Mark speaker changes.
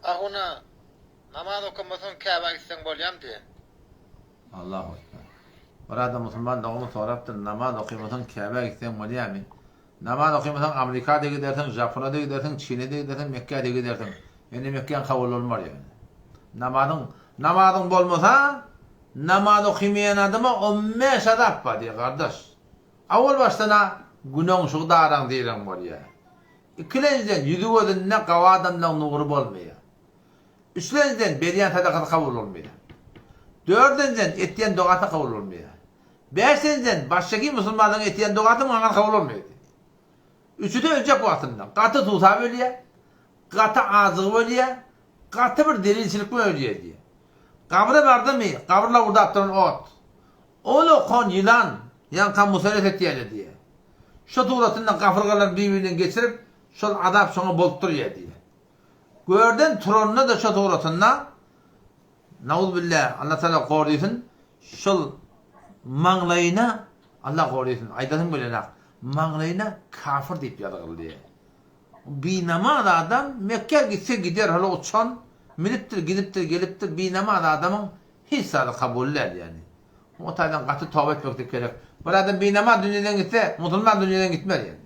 Speaker 1: Ahuna namaz okumasın Kabe'ye gitsen bolyam diye.
Speaker 2: Allahu Ekber. Burada Müslüman da onu soraptır. Namaz okuymasan Kabe'ye gitsen bolyam mı? Namaz okuymasan Amerika'da gidersin, Japonya'da gidersin, Çin'de gidersin, Mekke'de gidersin. Yani Mekke'nin kabul olmaz yani. Namazın bolmasa namaz okumayan adama 15 azap var diye kardeş. Avval baştana günahın şu daran diyelim var ya. İkinciden yüzü gözünde kava adamdan nuru olmuyor. Üçüncüden beriyen sadakatı kabul olmuyor. Dördüncüden etiyen doğatı kabul olmuyor. Beşinciden baştaki Müslümanların etiyen doğatı mı kabul olmuyor. Üçü de önce bu atından. Katı tuta bölüye, katı ağzı bölüye, katı bir derinçilik bölüye diye. Kabra vardı mı? Kabrla burada attırın ot. Onu kon yılan, yan kan musallat ettiğine diye. Şu tuğratından kafırgalar birbirinden geçirip, şu adap sonra boltturuyor diye. Gördün tronuna da şu tuğratından, Nauzubillah, Allah Teala koruyorsun, şu manglayına, Allah koruyorsun, aydatın böyle laf, manglayına kafir deyip yadırıl diye. Binama da adam, Mekke gitse gider, hala uçan, miniptir, gidiptir, geliptir, binama da adamın hiç sadı kabuller yani. O taydan katı tövbe etmek gerek. Bu adam binama dünyadan gitse, Müslüman dünyadan gitmez yani.